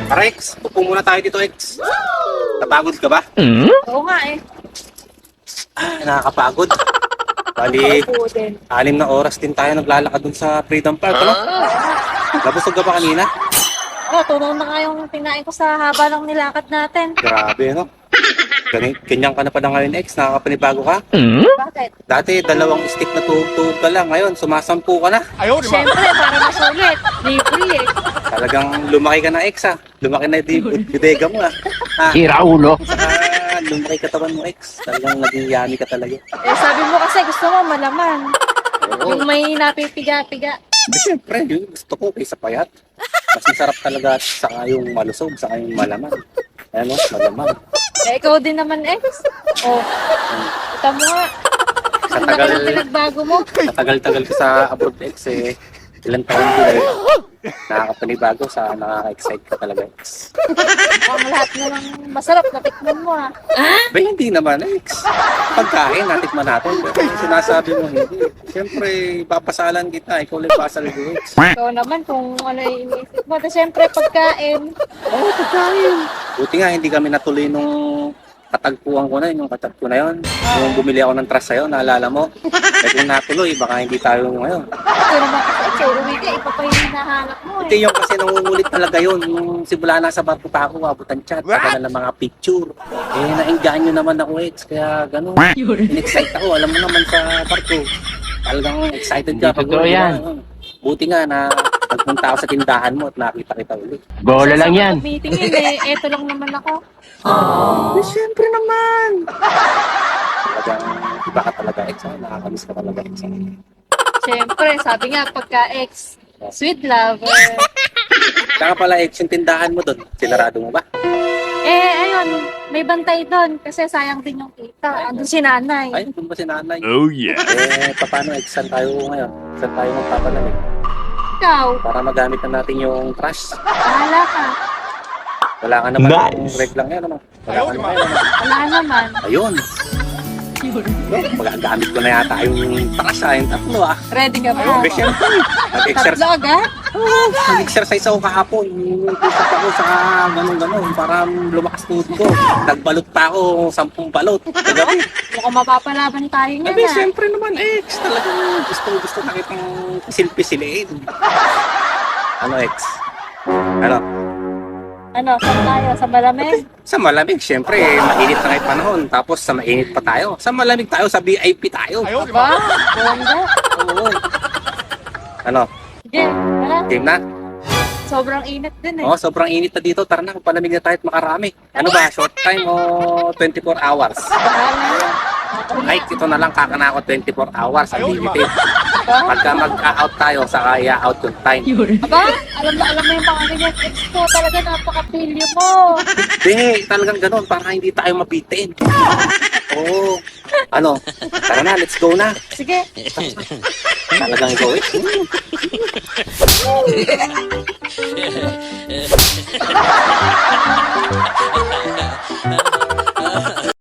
Rex, upo muna tayo dito, Rex. Napagod ka ba? Oo nga eh. Nakakapagod. Bali, Nakaupo din. 6 na oras din tayo naglalakad dun sa Freedom Park, ano? Nabusog ka ba kanina? Oh, tunaw na nga yung tinain ko sa haba ng nilakad natin. Grabe, no? Ganyan ka na pala ngayon, X. Nakakapanibago ka. Bakit? Dati, 2 stick na tuhog-tuhog ka lang. Ngayon, sumasampu ka na. Siyempre, para masulit. Libre eh. Talagang lumaki ka na, X, ha? Lumaki na yung bodega mo, ha? Sira ulo. Saka, lumaki katawan mo, X. Talagang naging yummy ka talaga. Eh, sabi mo kasi gusto mo malaman. Oo. Yung may napipiga-piga. Siyempre, yun gusto ko kaysa payat. Mas masarap talaga sa yung malusog, sa yung malaman. Ano, malaman. Eh, ikaw din naman, ex. Oh, kita mo nga. Sa Ang laki tagal, ng pinagbago mo. sa tagal-tagal ko sa abroad, X, eh, ilang taon din eh. Nakakapanibago sa nakaka-excite ka talaga, X. Ang lahat na lang masarap na tikman mo ha. Ba, hindi naman, X. Pagkain, natikman natin. Pero yung sinasabi mo, hindi. Siyempre, papasalan kita. Ikaw lang pasal ko, X. Ikaw naman kung ano yung iniisip mo. Tapos syempre pagkain. Oo, pagkain. Buti nga, hindi kami natuloy nung katagpuan ko na yun, yung katagpo na yun. Yung bumili ako ng trust sa'yo, naalala mo? Eh kung natuloy, baka hindi tayo ngayon. Ikaw naman kasi ikaw, uwi ka, iba pa yung hinahanap mo Hindi eh. yung kasi nangungulit talaga yun. Yung simula na sa barko pa ako, abutan chat, saka na ng mga picture. Eh, nainggaan nyo naman ako, X. Kaya gano'n. In-excite ako. Alam mo naman sa barko. Talagang excited ka. Hindi totoo yan. Buti nga na nagpunta ako sa tindahan mo at nakita kita ulit. Bola lang yan. Meeting yun eh, eto lang naman ako. Eh, siyempre naman. Talagang iba ka talaga, X. Nakakamiss ka talaga, X. Syempre, sabi nga pagka-ex, sweet lover. Saka pala, X, yung tindahan mo doon, sinarado mo ba? Eh, ayun, may bantay doon kasi sayang din yung kita. Andun si nanay. Ay, doon ba si nanay? Oh yeah. Eh, paano, X, saan tayo ngayon? Saan tayo magpapalamig? Ikaw, Para magamit na natin yung trash. bahala ka. Wala ka naman Nice. yung reglang yan, ano? Wala ka naman yan, ano? Wala naman. Ayun. Magagamit ko na yata yung trash, yung tatlo, ah. Ready ka ba? Eh, syempre, nag-exercise. Tatlo agad? Nag-exercise ako kahapon. Pusat ako sa ganun-ganun para lumakas tuhod ko. Nagbalot pa ako 10 balot kagabi. Mukhang mapapalaban tayo niyan Abi, ah. syempre naman, X. Talagang gusto na kitang silpi-siliin. Ano, X? Ano? Ano, saan tayo? Sa malamig? Sa malamig, syempre, mainit na ngayon panahon. Tapos sa mainit pa tayo. Sa malamig tayo, sa VIP tayo. Aba, bongga. Oo. Ano? Sige, tara. Game na? Sobrang init din eh. Oo, sobrang init na dito. Tara na, palamig na tayo at makarami. Ano ba, short time o 24 hours? Ay, ito na lang, kakana ako 24 hours. Unlimited. Pagka mag-out tayo, saka i-out yung time. Aba, alam mo yung mga ganyan. Ex ko talaga, napaka-pilyo mo. Hindi, talagang ganun, para hindi tayo mabitin. Oo. Ano? Tara na, let's go na. Sige. Talagang go eh.